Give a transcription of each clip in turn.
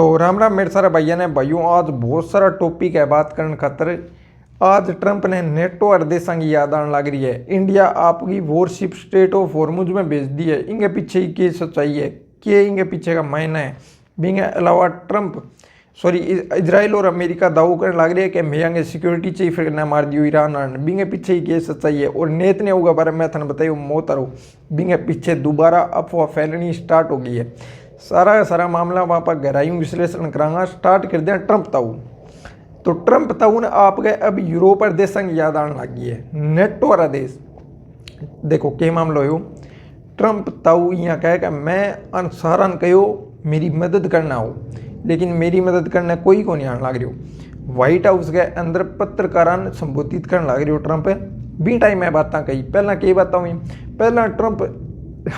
तो राम राम मेरे सारे भैया ने भाइयों, आज बहुत सारा टॉपिक है बात करने खातर। आज ट्रंप ने नेटो और देशों की याद आने लग रही है। इंडिया आपकी वॉरशिप स्टेट ऑफ हॉर्मुज में भेज दी है। इनके पीछे की सच्चाई है, कि इनके पीछे का मायना है। बिंगे अलावा ट्रंप इजराइल और अमेरिका दावो करने लग रही है कि मैं सिक्योरिटी चीफ ने मार दियो ईरान आने। बिंगे पीछे ही की सच्चाई है। और नेतन्याहू के बारे में मैं बताइए मौत रो। बिंगे पीछे दोबारा अफवाह फैलनी स्टार्ट हो गई है। सारा का सारा मामला वहाँ पर गहराई विश्लेषण करांगा। स्टार्ट कर दिया ट्रंप ताऊ। तो ट्रंप ताऊ ने आप गए अब यूरोप और देशों की याद आने लगी है। नेटो वाला देश देखो के मामलो हो। ट्रंप ताऊ यहाँ कहे कि मैं अनुसारन कहो मेरी मदद करना हो, लेकिन मेरी मदद करने कोई को नहीं आने लग रही हो। व्हाइट हाउस के अंदर पत्रकारान संबोधित करने लग रही हो ट्रंप बी टाइम में बातें कही। पहला कई बातें हुई। पहला ट्रंप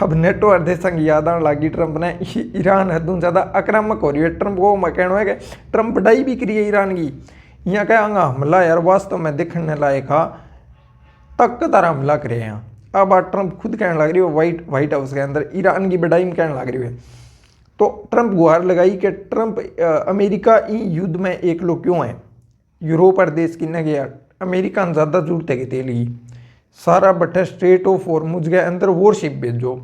अब नेटो और देशों की याद आने लगी। ट्रंप ने ईरान हदों ज़्यादा आक्रामक हो रही है। ट्रंप को मैं कहना है कि ट्रंप बढ़ाई भी करी है ईरान की। यहाँ कहेंगा हमला यार वास्तव में देखने लायक हा, ताकतदार हमला करे यहाँ। अब बात ट्रंप खुद कहने लग रही हो व्हाइट हाउस के अंदर ईरान की बढ़ाई में कहने लग रही है। तो ट्रंप गुहार लगाई कि ट्रंप अमेरिका इन युद्ध में एक लोग क्यों है। यूरोप और देश की न गया अमेरिका ने ज़्यादा जरूरत है कि तेल की। सारा बट्ठे स्ट्रेट ऑफ हॉर्मुज के अंदर वॉरशिप भेजो,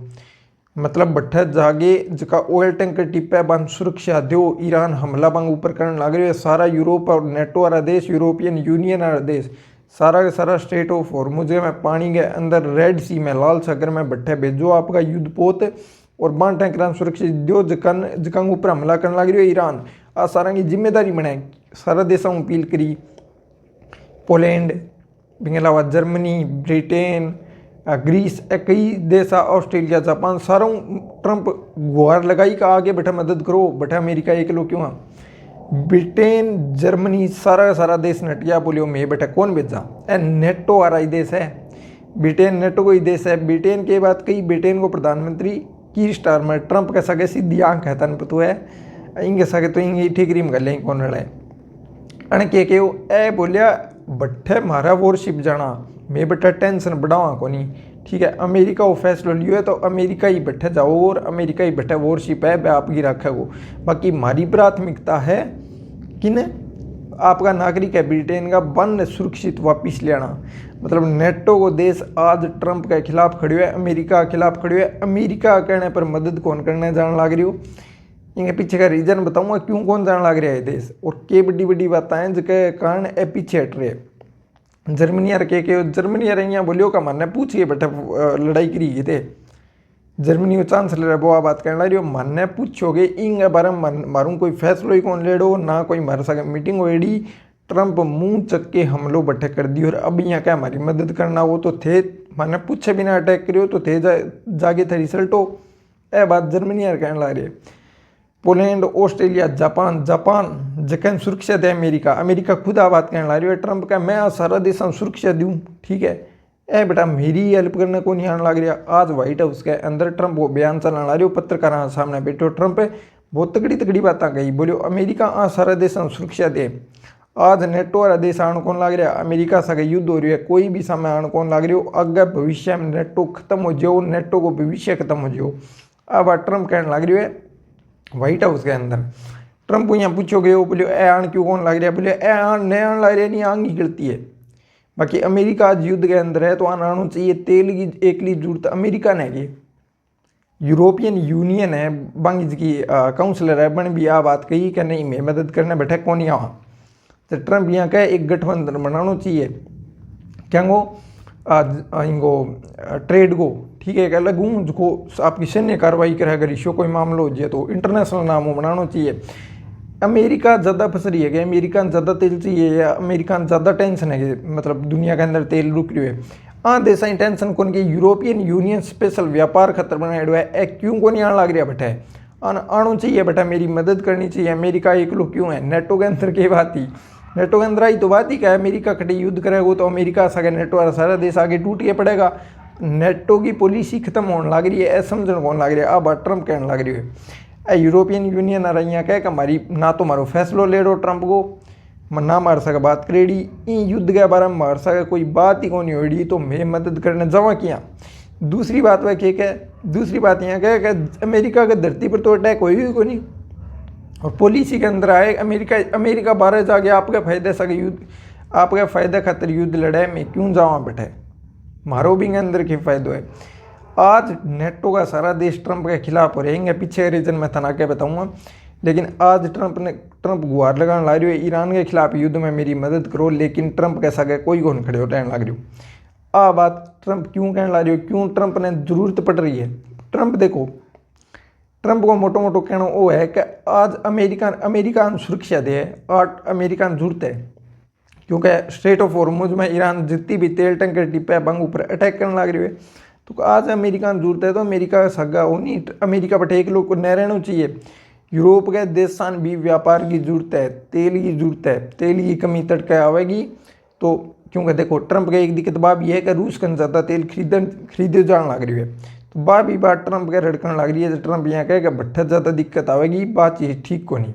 मतलब बट्ठे जागे जका ऑयल टैंकर टिप्पे बंद सुरक्षा दो। ईरान हमला बंग ऊपर करने लग रही है। सारा यूरोप और नेटो वाला देश, यूरोपियन यूनियन वाला देश, सारा का सारा स्ट्रेट ऑफ हॉर्मुज में पानी के अंदर रेड सी में लाल सागर में बट्ठे भेजो आपका युद्ध पोत और बांध टैंकर सुरक्षित दो जकांग ऊपर हमला करने लग रही है ईरान। आ सारा की जिम्मेदारी बनाए। सारा देशों में अपील करी। पोलैंड बिंगे अलावा जर्मनी, ब्रिटेन, ग्रीस, कई देश, ऑस्ट्रेलिया, जापान, सारों ट्रंप गुहार लगाई का आगे बैठा मदद करो। बैठा अमेरिका एक लोग क्यों। ब्रिटेन, जर्मनी, सारा का सारा देश नटिया बोलियो मैं बैठा कौन भेजा। नेटो वाला ही देश है। ब्रिटेन नेटो को ही देश है। ब्रिटेन की बात कही। ब्रिटेन को प्रधानमंत्री की स्टार में ट्रंप का सगे सीधी आंख है तन पतो है। इंगे सगे तो इंगे ठीकरी में गले कौन रहा है। अण के ए बोलिया बट्ठे मारा वॉरशिप जाना मैं बट्ठा टेंशन बढ़ावा को नहीं। ठीक है, अमेरिका वो फैसला लियो है तो अमेरिका ही बैठे जाओ और अमेरिका ही बैठे वॉरशिप है वह आपकी रखे वो। बाकी हमारी प्राथमिकता है किन आपका नागरिक है ब्रिटेन का वन सुरक्षित वापिस लेना। मतलब नेटो को देश आज ट्रंप के खिलाफ खड़े हुए, अमेरिका के खिलाफ खड़े हुए। अमेरिका कहने पर मदद कौन करने जाने लग रही हो। इनके पीछे का रीजन बताऊंगा क्यों कौन जाने लग रहा है देश और के बड़ी बड़ी बातें हैं जिसके कारण ए पीछे हट रहे। जर्मनी यार के जर्मनी यार यहाँ बोलियो का मानने पूछिए बेटा लड़ाई करी थे। जर्मनी को चांसलर है वो बात कहने लग रही हो। मानने पूछोगे इन बारे में मारूँ कोई फैसलो ही कौन लेडो ना कोई मार सके। मीटिंग हुई ट्रंप मुंह चक के हमलों बट्ठे कर दी और अब यहाँ क्या हमारी मदद करना वो तो थे माने पूछे बिना अटैक करियो तो थे जागे थे रिजल्ट हो। ए बात जर्मनी यार कहने लग रही है। पोलैंड, ऑस्ट्रेलिया, जापान जखन सुरक्षा दे अमेरिका खुद आ बात कहने लग रही है ट्रंप का मैं सारा देश सुरक्षा दूँ। ठीक है, ए बेटा मेरी हेल्प करने को नहीं आने लग रहा। आज व्हाइट हाउस के अंदर ट्रंप वो बयान चलाने लग रही हो। पत्रकारों सामने बैठो ट्रंप बहुत तगड़ी बातें कही। बोलियो अमेरिका आ सारा देश सुरक्षा दे। आज नेटो वाला देश आने कौन लग रहा। अमेरिका से युद्ध हो रही है कोई भी समय आने कौन लग रही हो। अगर भविष्य में नेटो खत्म हो जाओ, नेटो को भविष्य खत्म हो जाओ। अब ट्रंप कहने लग रही है व्हाइट हाउस के अंदर। ट्रंप को यहाँ पूछोगे वो बोलियो ए आन क्यों कौन लग रहा है। बोलियो ए आन नए आन लग रहा है नहीं आंग ही गलती है। बाकी अमेरिका आज युद्ध के अंदर है तो आना चाहिए। तेल की एकली जरूरत अमेरिका ने की। यूरोपियन यूनियन है बांगी की काउंसलर है बन भी आ बात कही कि नहीं मैं मदद करने बैठे कौन यहाँ। तो ट्रंप यहाँ कहे एक गठबंधन बनाना चाहिए क्या गो इनको ट्रेड को। ठीक है, कह लगूँ जो आपकी सैन्य कार्रवाई करे अगर इशो कोई मामला हो जाए तो इंटरनेशनल नामों बनाना चाहिए। अमेरिका ज़्यादा फंस रही है कि अमेरिका ने ज़्यादा तेल चाहिए या अमेरिका ने ज़्यादा टेंशन है कि मतलब दुनिया के अंदर तेल रुक रही है। हाँ देश टेंशन कौन की यूरोपियन यूनियन स्पेशल व्यापार खतर बनाया हुआ है। क्यों को नहीं आने लग रहा बैठे आना चाहिए बेटा मेरी मदद करनी चाहिए। अमेरिका एक लोग क्यों है। नेटो के अंदर की बात ही नेटो के अंदर आई तो बात ही क्या है। अमेरिका खड़े युद्ध करेगा तो अमेरिका सगे नेटो वाला सारा देश आगे टूट के पड़ेगा। नेटो की पॉलिसी खत्म होने लग रही है। समझने कौन लग रही है। अब ट्रंप कहने लग रही है यूरोपियन यूनियन आ रही है कह कि हमारी ना तो मारो फैसलो ले रो ट्रंप को ना मार सके बात करेड़ी इन युद्ध के बारे में मार सके कोई बात ही कौन होड़ी तो मैं मदद करने जावा किया। दूसरी बात वह क्या है। दूसरी बात यहाँ क्या है कि अमेरिका के धरती पर तो अटैक हुई को नहीं। और पॉलिसी के अंदर आए अमेरिका बाहर जाके आपके फायदे सके युद्ध, आपके फायदे खातिर युद्ध लड़े, मैं क्यों जावा बैठे, मारो भी अंदर के फायदो है। आज नेटो का सारा देश ट्रंप के खिलाफ हो रहेंगे, पीछे रीजन में तना के बताऊंगा। लेकिन आज ट्रंप गुहार लगाने ला रही है ईरान के खिलाफ युद्ध में मेरी मदद करो, लेकिन ट्रंप कैसा गए कोई कौन खड़े हो रहने लग रही हो। आ बात ट्रंप क्यों कहने ला रही हो, क्यों ट्रंप ने जरूरत पड़ रही है। ट्रंप देखो, ट्रंप को मोटो मोटो कहना वो है कि आज अमेरिका सुरक्षा दे, आज अमेरिका जरूरत है, क्योंकि स्ट्रेट ऑफ हॉर्मुज में ईरान जितनी भी तेल टैंकर टिपे बंग ऊपर अटैक करने लग रही है। तो आज अमेरिका जरूरत है, तो अमेरिका का सगा हो नहीं, अमेरिका पर एक लोग को न रहना चाहिए। यूरोप के देशान भी व्यापार की जरूरत है, तेल की जरूरत है, तेल की कमी तड़के आवेगी। तो क्योंकि देखो ट्रंप का एक दिक्कत बात यह है कि रूस कन ज़्यादा तेल खरीदे जाने लग रही है, तो बात ट्रंप के रड़कन लग रही है। तो ट्रंप यहाँ कहे कि भट्ठे ज़्यादा दिक्कत आवेगी, बात ये ठीक को नहीं,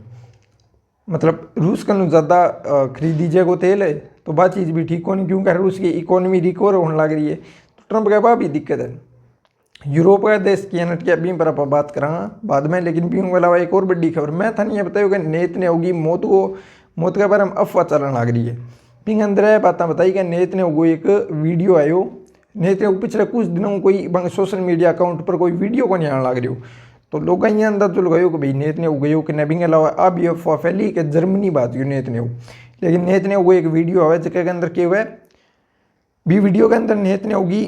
मतलब रूस कन ज़्यादा खरीदी जाएगा तेल है तो बात चीज़ भी ठीक को नहीं, क्योंकि रूस की इकोनॉमी रिकवर होने लग रही है। तो ट्रंप का बात भी दिक्कत है। यूरोप का देश की नट की बीम पर आप बात करांगा बाद में, लेकिन बीम के अलावा एक और बड़ी खबर मैं था नहीं ये बताऊँ कि नेत ने होगी मौत के बारे में अफवाह चलने लग रही है। पिंग अंदर बात बताई कि नेत ने होगी एक वीडियो आयो, नेत ने पिछले कुछ दिनों कोई सोशल मीडिया अकाउंट पर कोई वीडियो को नहीं आने लग रही हो, तो लोग ये अंदाज लगायो कि भाई नेत ने उगयो कि नबिंग के अलावा अब ये अफवाह फैली कि जर्मनी बात यू नेत ने हो। लेकिन नेत ने वो एक वीडियो आवे जिसके अंदर क्या हुआ है, भी वीडियो के अंदर नेत ने होगी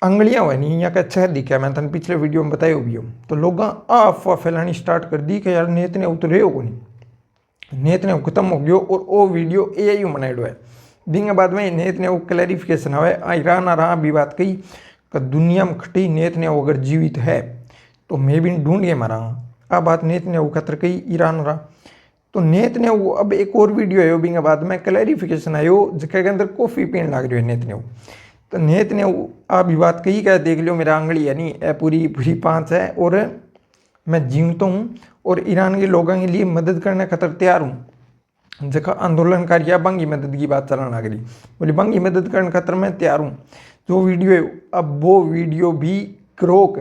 अंगलियाँ हुआ नहीं यहाँ का अच्छा दिखा, मैं तन पिछले वीडियो में बताया भी हो। तो लोग अफवाह फैलानी स्टार्ट कर दी कि यार नेत ने उतरे हो नहीं, नेत ने खत्म हो गयो और वो वीडियो AI बनाएडो है। दिन बाद में नेत ने वो क्लैरिफिकेशन आवे ईरान आ रहा भी बात कही कि दुनिया में खटी नेत ने अगर जीवित है तो मैं भी ढूंढ के मारांगा। आ बात नेत ने वो खतर कही ईरान रहा। तो नेत ने वो अब एक और वीडियो आयो बिंग बाद में क्लैरिफिकेशन आयो जिसके अंदर कॉफ़ी पीने लग रही है नेत ने वो। तो नेत ने आ भी बात कही क्या देख लो मेरा आंगली है नहीं पूरी 5 है और मैं जीवता हूँ और ईरान के लोगों के लिए मदद करने खतर तैयार हूँ। जगह आंदोलनकारी बंगी मदद की बात चलने लग रही, बोली बंगी मदद करने खतर मैं तैयार हूँ। जो वीडियो है अब वो वीडियो भी ग्रोक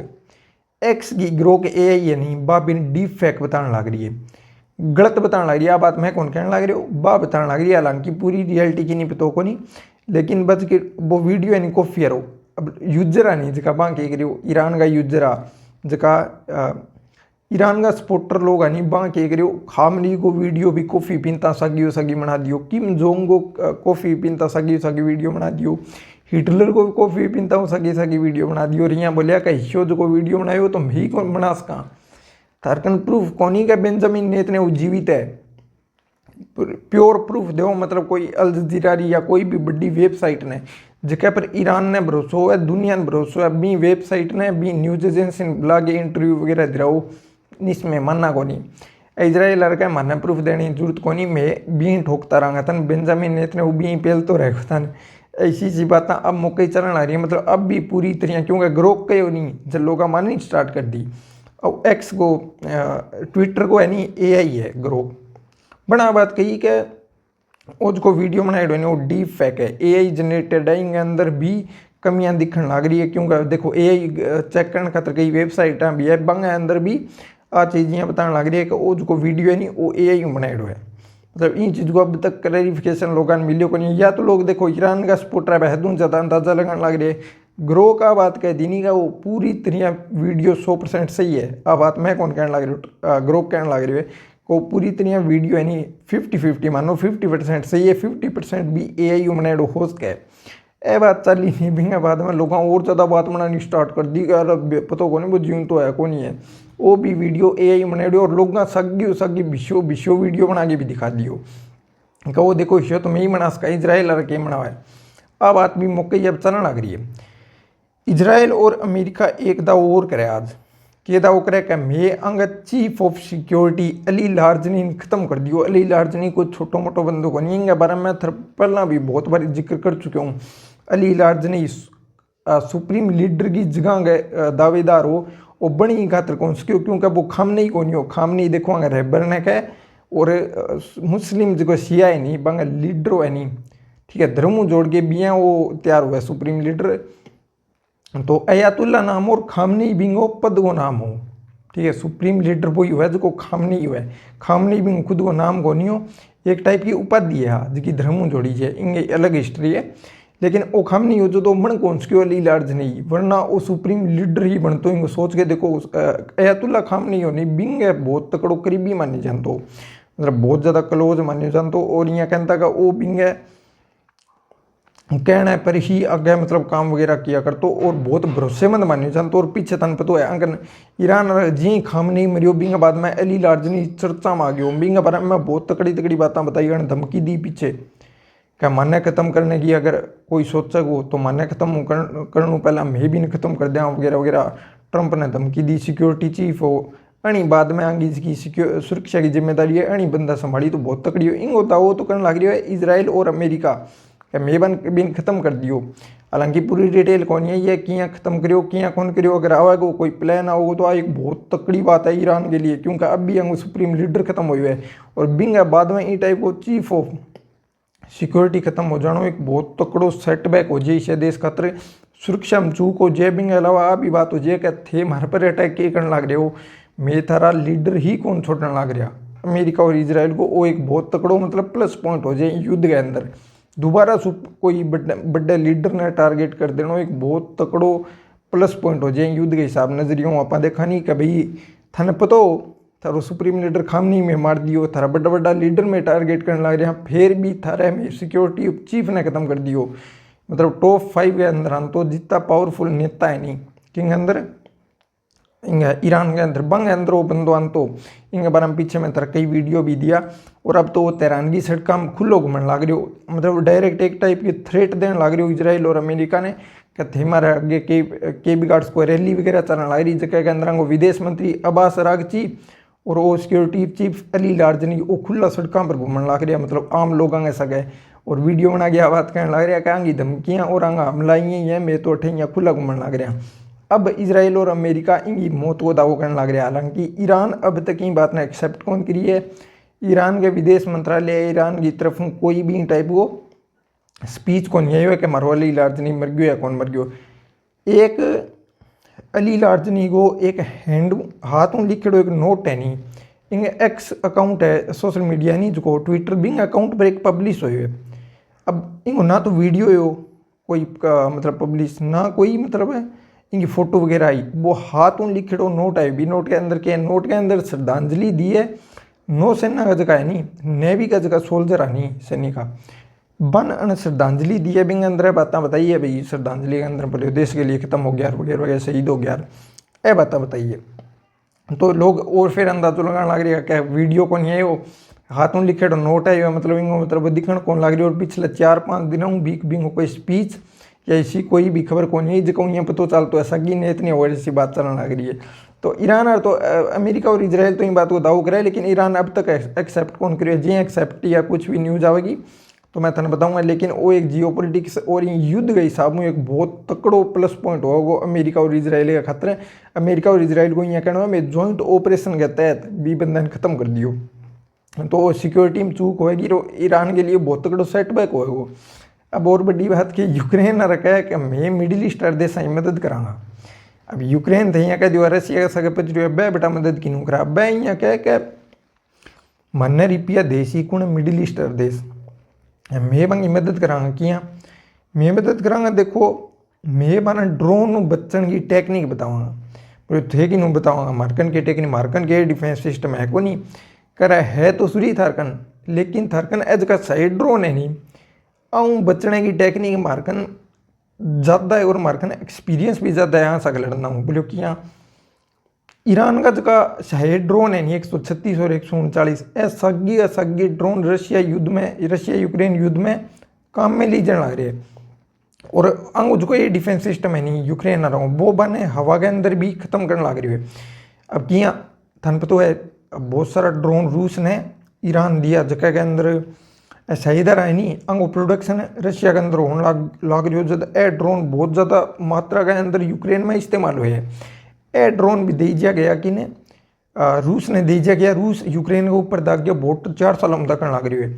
एक्स की ग्रोक AI है नहीं बा बिन डीप फैक बताने लग रही है, गलत बताने लग रही है। बात मैं कौन कहने लग रही हूँ बा बताने लग रही है, हालांकि पूरी रियलिटी की नहीं पता को नहीं, लेकिन बस कि वो वीडियो है नहीं को फियर हो। अब यूजर नहीं जगह बाँ कह रही हो ईरान का यूजर आ जगह ईरान का सपोर्टर लोग नहीं बाँ कह रही हो खामनी को वीडियो भी कॉफ़ी पीनता सगी बना दियो, किम जोंग को कॉफ़ी पीनता सगी वीडियो बना दियो, हिटलर को भी कॉफ़ी पीनता हूँ सगी वीडियो बना दियो। और यहाँ बोलिया कि हिस्सो जो को वीडियो बनायो तो मैं ही कौन बना सका, तारकन प्रूफ कौनी का बेंजामिन नेत ने वो जीवित है, प्योर प्रूफ दो, मतलब कोई अल जजीरा या कोई भी बड़ी वेबसाइट ने जिसके पर ईरान ने भरोसा हुआ है, दुनिया ने भरोसा है, बी वेबसाइट ने भी न्यूज एजेंसी ने बुला के इंटरव्यू वगैरह दिलाओ, इसमें मानना को नहीं। इजराइल लड़का मानना प्रूफ देने की जरूरत को नहीं, मैं भी ठोकता रहा तन बेंजामिन नेतन्याहू वो भी पहल तो रहेगा तन ऐसी सी बात अब मौके चलन आ रही है, मतलब अब भी पूरी तरह क्योंकि ग्रोक कहो नहीं जब लोग माननी स्टार्ट कर दी। और एक्स को ट्विटर को है नहीं AI है ग्रोक बना बात कही कि उसको वीडियो बनाए वो डीप फैक है, AI जनरेटेड है, इनके अंदर भी कमियां दिखने लग रही है। क्योंकि देखो AI चेक करने खातर कई वेबसाइट भी है बंग अंदर भी आ चीज़ें बताने लग रही है कि वो जो वीडियो है नहीं वो AI बनाए है। मतलब इन चीज़ को अब तक क्लैरिफिकेशन लोगों ने मिलियो को नहीं, या तो लोग देखो ईरान का सपोर्टर है बेहदून ज़्यादा अंदाजा लगाने लग रहे है। ग्रो का बात कह दी नहीं का वो पूरी तरह वीडियो 100% सही है। आ बात मैं कौन कहने लग रही ग्रो कहने लग रही है को पूरी तरह वीडियो है नहीं 50-50 मानो 50% सही है, 50% भी AI बनाए हो सके। ए बात चली नहीं भी बाद में लोग और ज़्यादा बात बनानी स्टार्ट कर दी यार पता को नहीं वो जीवन तो है को नहीं है, वो भी वीडियो AI बनाए और लोग सगी विशो वीडियो बना के भी दिखा दियो कि वो देखो इशो तो मैं ही बना सका, इजराइल और के बनावा है। अब बात भी मौके अब चलने लग रही है। इजराइल और अमेरिका एक दाव और करे आज के दाव करे कि मैं अंग चीफ ऑफ सिक्योरिटी अली लार्जनी खत्म कर दियो। अली लार्जनी को छोटो मोटो बंदों को नहीं बारे में पहला भी बहुत बार जिक्र कर चुके हूँ। अली लार्जनी सुप्रीम लीडर की जगह दावेदार हो वो बनी खातर कौन सको क्योंकि वो खामने ही कौन हो, खामने ही देखो अगर रहबर ने कहे और मुस्लिम जो शिया है नहीं बंग लीडर है नहीं ठीक है धर्मों जोड़ के बिया वो तैयार हुआ सुप्रीम लीडर। तो अयातुल्ला नाम और खामनी बिंगो पद को नाम हो ठीक है। सुप्रीम लीडर वही हुआ जो खामनी हुआ है। खामनी भी खुद को नाम को नहीं हो, एक टाइप की उपाधि है हाँ, जिसकी धर्म जोड़ी है, इनकी अलग हिस्ट्री है। लेकिन वो खामनी हो जो तो मन कौन सी वाली लार्ज नहीं, वरना वो सुप्रीम लीडर ही बनते इनको सोच के देखो। अयातुल्ला खामनी हो नहीं बिंग है बहुत तकड़ो करीबी माने जानते, मतलब बहुत ज़्यादा क्लोज माने जानते। और यहाँ कहता का वो बिंग है कहना पर ही आगे मतलब काम वगैरह किया करते और बहुत भरोसेमंद माने जानते। और पीछे तन पता है अंकन ईरान जी खामनी मरियो बिंग बाद में अली लार्जनी चर्चा में आ गयो, बिंग बारे में बहुत तकड़ी तकड़ी बातें बताई, धमकी दी पीछे क्या मान्य खत्म करने की अगर कोई सोचा हो तो मान्य खत्म करने पहला मैं भी नहीं खत्म कर दिया वगैरह वगैरह। ट्रंप ने धमकी दी। सिक्योरिटी चीफ हो अणी बाद में आगे इसकी सुरक्षा की जिम्मेदारी है अणी बंदा संभाली तो बहुत तकड़ी हो। इंग होता वो तो करने लग रही है इजराइल और अमेरिका क्या मेबन बिन खत्म कर दियो। हालांकि पूरी डिटेल कौन है ये किया खत्म करियो किया कौन करियो, अगर आवेगा कोई प्लान आओ तो एक बहुत तकड़ी बात है ईरान के लिए, क्योंकि अब भी अंग सुप्रीम लीडर खत्म हुए है और बिंग बाद में ई टाइप को चीफ ऑफ सिक्योरिटी खत्म हो जानो एक बहुत तकड़ो सेटबैक हो जाए इसे देश खातर। सुरक्षा में चूक हो जाए बिंग अलावा आ भी बात हो जाए क्या थे मार पर अटैक के करने लग रहे हो, मैं थारा लीडर ही कौन छोड़ने लग रहा अमेरिका और इजराइल को। वो एक बहुत तकड़ो मतलब प्लस पॉइंट हो जाए युद्ध के अंदर। दोबारा कोई बड़े लीडर ने टारगेट कर देना एक बहुत तकड़ो प्लस पॉइंट हो जाए युद्ध के हिसाब नजरियों। आप देखा नहीं कि भाई थाने पता हो थारो सुप्रीम लीडर खामनी में मार दियो, थारा बड़ा बड़ा लीडर में टारगेट करने लग रहे हैं, फिर भी थारे में सिक्योरिटी चीफ ने खत्म कर दियो। मतलब टॉप 5 के अंदर हम तो जितना पावरफुल नेता है नहीं किंग अंदर ईरान के अंदर बंग अंदर वो बंदो तो इनके बारे में पीछे में तरह कई वीडियो भी दिया। और अब तो वो तैरानगी सड़क में खुलो घूमने लग रही हो, मतलब डायरेक्ट एक टाइप की थ्रेट देने लग रही हो इजराइल और अमेरिका ने कहते हमारे आगे के बी गार्ड्स को रैली वगैरह चलने लग रही जगह के अंदर विदेश मंत्री अब्बास अरागची और वो सिक्योरिटी चीफ अली लार्जनी वो खुला सड़कों पर घूमने लग रहा, मतलब आम लोग आगे सके और वीडियो बना के बात कहने लग रहा कहेंगी धमकियाँ और आगे हमला ही है मैं तो अठे यहाँ खुला घूमने लग रहा। अब इजराइल और अमेरिका इनकी मौत को दावो करने लग रहा। हालांकि ईरान अब तक ये बात ने एक्सेप्ट कौन करी है, ईरान के विदेश मंत्रालय ईरान की तरफ कोई भी टाइप को स्पीच को नहीं है कि मारो अली लार्जनी मर गयो या कौन मर गयो। एक अली लार्जनी को एक हैंड हाथों लिखे एक नोट है नहीं इंग एक्स अकाउंट है सोशल मीडिया नहीं जो ट्विटर बिंग अकाउंट पर एक पब्लिश हुए है। अब इंग ना तो वीडियो हो कोई मतलब पब्लिश ना कोई मतलब है इनकी फोटो वगैरह आई, वो हाथों लिखे नोट है भी। नोट के अंदर क्या है, नोट के अंदर श्रद्धांजलि दी है नौसेना का जगह है नहीं नेवी का जगह सोल्जर है नहीं सैनिका बन अन श्रद्धांजलि दी है बिंग अंदर बात बताइए भाई श्रद्धांजलि के अंदर बोले देश के लिए खत्म हो गया वगैरह वगैरह शहीद हो गया ए बात बताइए। तो लोग और फिर अंदाजा लगाने लग रही है क्या वीडियो को नहीं है वो हाथों लिखे नोट है मतलब इनको मतलब दिखण कौन लग रही है। और पिछले 4-5 दिनों बीक बिंग कोई स्पीच या ऐसी कोई भी खबर कौन है जो यहाँ पता चल तो ऐसा कि नहीं इतनी और ऐसी बात चलने लग रही है। तो ईरान और तो अमेरिका और इजराइल तो इन बात को दाव करे लेकिन ईरान अब तक एक्सेप्ट कौन करे जी एक्सेप्ट या कुछ भी न्यूज आएगी तो मैं तुम्हें बताऊंगा। लेकिन वो एक जियोपॉलिटिक्स और युद्ध के हिसाब में एक बहुत तकड़ो प्लस पॉइंट होगा वो अमेरिका और इजराइल का खतरा है। अमेरिका और इजराइल को यहाँ कहना है जॉइंट ऑपरेशन के तहत भी बंधन खत्म कर दियो तो सिक्योरिटी में चूक होगी तो ईरान के लिए बहुत तकड़ो सेटबैक होगा वो। अब और बड़ी बात कि यूक्रेन ने रखा है कि मैं मिडिल ईस्ट देश की मदद कराँगा। अब यूक्रेन थे यहाँ कह दियो रशिया का सके पच बे बेटा मदद किनू करा बे यहाँ कह के मन रुपया देसी कुण मिडिल ईस्ट देश मैं बंगी मदद कराँगा किया मैं मदद कराँगा। देखो मैं बना ड्रोन बच्चन की टेक्निक बताऊँगा थे कि नू बताऊँगा मार्कन की टेक्निक मार्कन के डिफेंस सिस्टम है को नहीं करा है तो सूरी थारकन लेकिन थारकन एज का सही ड्रोन है नहीं आऊँ बचने की टेक्निक मार्कन ज़्यादा है और मार्कन एक्सपीरियंस भी ज़्यादा है यहाँ से लड़ना हूँ बोलो कि यहाँ ईरान का जगह शायद ड्रोन है नहीं 136 और 139 सगी ड्रोन रशिया यूक्रेन युद्ध में काम में ली जाने लग रहे हैं। और अंग जो ये डिफेंस सिस्टम है नहीं यूक्रेन आ रहा हूँ वो बने हवा के अंदर भी खत्म करने लग रही है। अब किया थन पता है बहुत सारा ड्रोन रूस ने ईरान दिया जगह के अंदर ऐसा इधर है नहीं अंग प्रोडक्शन रशिया के अंदर होने लग रही हो जब ए ड्रोन बहुत ज़्यादा मात्रा के अंदर यूक्रेन में इस्तेमाल हुए हैं। ए ड्रोन भी दे दिया गया कि ने रूस ने दे दिया गया रूस यूक्रेन के ऊपर दाग गया बहुत 4 साल हम दखन लग रही है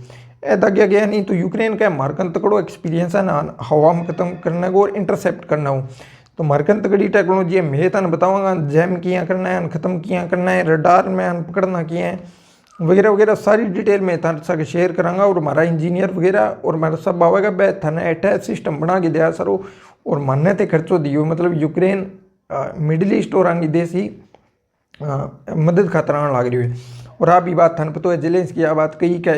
ए दाग्या गया नहीं तो यूक्रेन का मार्कन तकड़ो एक्सपीरियंस है ना हवा में खत्म करने को और इंटरसेप्ट करना हो तो मरकन तगड़ी टेक्नोलॉजी है, मैं तन बताऊँगा जैम किया करना है, ख़त्म किया करना है, रडार में पकड़ना किया है वगैरह वगैरह, सारी डिटेल में थाने साथ शेयर करांगा। और हमारा इंजीनियर वगैरह और हमारा सब आवेगा बे थाने अटैच सिस्टम बना के दिया सरो और मान्य ते खर्चो दियो, मतलब यूक्रेन मिडिल ईस्ट और आंगी देश ही मदद खातर आने लग रही है। और आप भी बात थाने पता है जेलेंस्की की बात कही कि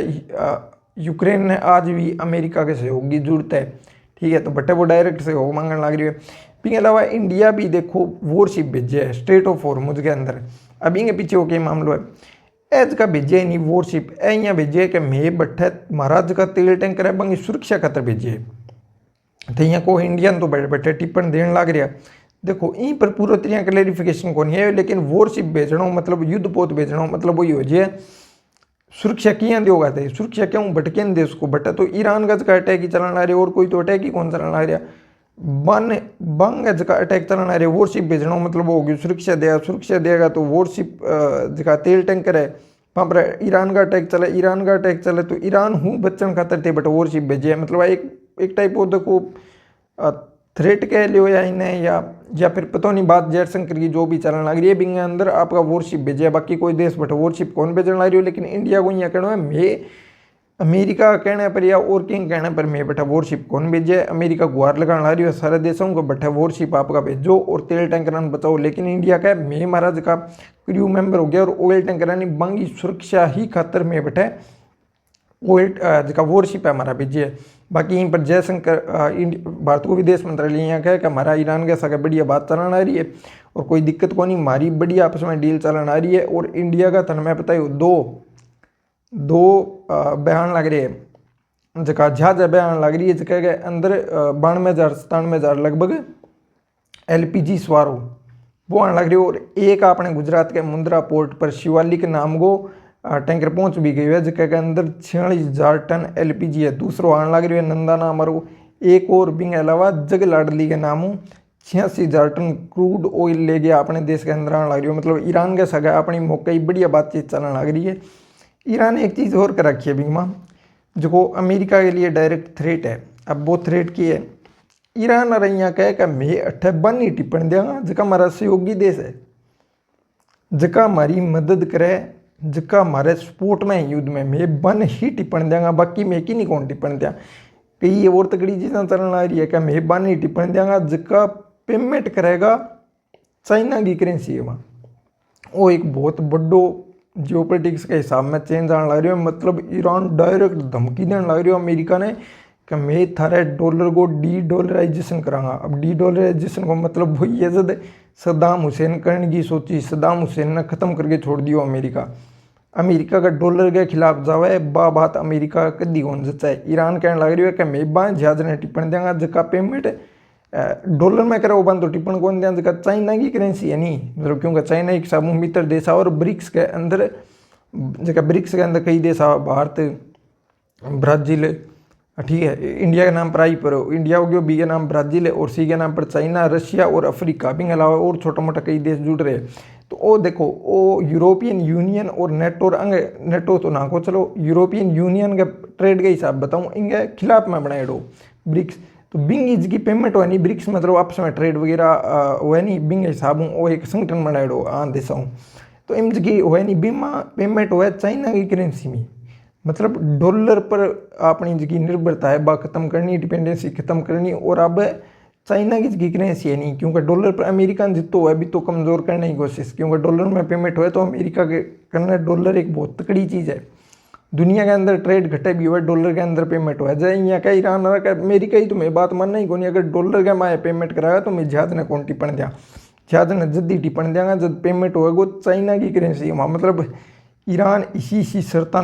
यूक्रेन ने आज भी अमेरिका के सहयोग की जरूरत है, ठीक है, तो बटे वो डायरेक्ट सहयोग मांगने लग रही है। इसके अलावा इंडिया भी देखो वॉरशिप भेजे है स्ट्रेट ऑफ हॉर्मुज के अंदर, अब इनके पीछे वो क्या मामला है, एज का भेजे नहीं वॉरशिप ए यहाँ भेजे कि मैं बट्ठे महाराज का तेल टैंकर है बंगी सुरक्षा खातर भेजे, तो यहाँ को इंडियन तो बड़े बट्ठे टिप्पण देने लग रहा। देखो इन पर पूरा तरीका क्लैरिफिकेशन को नहीं है, लेकिन वॉरशिप भेजना मतलब युद्धपोत भेजना मतलब वही हो जाए सुरक्षा किया दोगा थे, सुरक्षा क्यों भटके न देश को बटा, तो ईरान का जगह अटैक ही चलाना रहे और कोई तो अटैक ही कौन चलाना रहा, बंग जगह अटैक चलाना रहे, वॉरशिप भेजना मतलब होगी सुरक्षा देगा, सुरक्षा देगा तो वॉरशिप जगह तेल टैंकर है वहाँ पर ईरान का अटैक चले, ईरान का अटैक चले तो ईरान हूँ बच्चन खातर थे बट वॉरशिप भेजे, मतलब एक टाइप ऑफ देखो थ्रेट कह लियो या इन्हें या फिर पता नहीं बात जयशंकर की जो भी चलने लग रही है बिंग अंदर आपका वॉरशिप भेजे, बाकी कोई देश बट वॉरशिप कौन भेजने लग रही हो, लेकिन इंडिया को यहाँ कहना है मैं अमेरिका कहने पर या और किंग कहने पर मैं बैठा वॉरशिप कौन भेजे, अमेरिका गुहार लगाने लग रही है सारे देशों को बैठा वॉरशिप आपका भेजो और तेल टैंकर बचाओ, लेकिन इंडिया का मैं महाराज का क्रू मेंबर हो गया और ऑयल टैंकर बंगी सुरक्षा ही खातर में बैठे ऑयल जगह वॉरशिप है हमारा भेजिए। बाकी इन पर जयशंकर भारत को विदेश मंत्रालय यहाँ कहे कि हमारा ईरान के साथ बढ़िया बात चलाना आ रही है और कोई दिक्कत को नहीं, हमारी बढ़िया आपस में डील चलाना आ रही है। और इंडिया का तन मैं पता ही दो बयान लग रहे हैं जगह जहाज बयान लग रही है जगह के अंदर 92,000 लगभग LPG सवार हो वो आने लग रही है। और एक अपने गुजरात के मुंद्रा पोर्ट पर शिवालिक नाम को टैंकर पहुंच भी गई है जगह के अंदर 46,000 टन LPG है। दूसरो आने लग रही है नंदा नाम और एक और बिंग अलावा जग लाडली के नामों 86,000 टन क्रूड ऑयल ले गया अपने देश के अंदर आने लग रही है, मतलब ईरान के सगा अपनी मौके बढ़िया बातचीत चलने लग रही है। ईरान एक चीज़ और कर रखी है बिंग माँ जो अमेरिका के लिए डायरेक्ट थ्रेट है, अब वो थ्रेट की है ईरान और यहाँ कहे कि मैं अट्ठे बन ही टिप्पण देंगा जका हमारा सहयोगी देश है, जका हमारी मदद करे, जका हमारे सपोर्ट में युद्ध में मैं बन ही टिप्पण देंगा, बाकी मैं की नहीं कौन टिप्पण दें। कई और तकड़ी चीज़ें चलने आ रही है कि मैं बन ही टिप्पण देंगा जका पेमेंट करेगा चाइना की करेंसी है वहाँ, वो एक बहुत बड़ो जियोपॉलिटिक्स के हिसाब में चेंज आने लग रही है, मतलब ईरान डायरेक्ट धमकी देने लग रही है अमेरिका ने कि मैं थारे डॉलर को डी-डॉलराइजेशन करांगा। अब डी-डॉलराइजेशन को मतलब वही है जब सद्दाम हुसैन करने की सोची, सद्दाम हुसैन ने ख़त्म करके छोड़ दियो अमेरिका का डॉलर के खिलाफ जावे बात अमेरिका कदी कौन जचाए। ईरान कहने लग रही है कि मैं बां जहाज ने टिप्पण देंगा जका पेमेंट डॉलर में करे वो बंद तो टिप्पण कौन दें जगह चाइना की करेंसी है नहीं, मतलब क्योंकि चाइना एक सामूहिक मित्र देश है और ब्रिक्स के अंदर जगह ब्रिक्स के अंदर कई देश है, भारत ब्राज़ील, ठीक है, इंडिया के नाम पर आई पर इंडिया हो गया, बी के नाम ब्राज़ील है और सी के नाम पर चाइना, रशिया और अफ्रीका भी अलावा और छोटा मोटा कई देश जुड़ रहे हैं। तो वो देखो वो यूरोपियन यूनियन और नेटो नेटो तो ना को चलो यूरोपियन यूनियन के ट्रेड के हिसाब बताऊँ इनके खिलाफ में बनाए डो ब्रिक्स, तो बिंग इज की पेमेंट हुआ नहीं, ब्रिक्स मतलब आपस में ट्रेड वगैरह हुआ नहीं, बिंग हिसाब वो एक संगठन बनाए डो देशा हूँ, तो इम की हुआ नहीं बीमा पेमेंट हुआ चाइना की करेंसी में, मतलब डॉलर पर अपनी जी निर्भरता है बा खत्म करनी, डिपेंडेंसी खत्म करनी। और अब चाइना की करेंसी है नहीं, क्योंकि डॉलर पर अमेरिका ने जितो है भी तो कमज़ोर करने की कोशिश, क्योंकि डॉलर में पेमेंट हुआ तो अमेरिका के करना डॉलर एक बहुत तकड़ी चीज़ है, दुनिया के अंदर ट्रेड घटे भी हुआ डॉलर के अंदर पेमेंट हुआ जाए। यहाँ का ईरान अमेरिका ही तुम्हें बात मानना ही कौन, अगर डॉलर के माए पेमेंट कराया तो मैं जहाज ने कौन टिप्पण दिया, जहाज ने जल्दी टिप्पण देंगे जब पेमेंट होगा वो चाइना की करेंसी वहाँ, मतलब ईरान इसी शर्त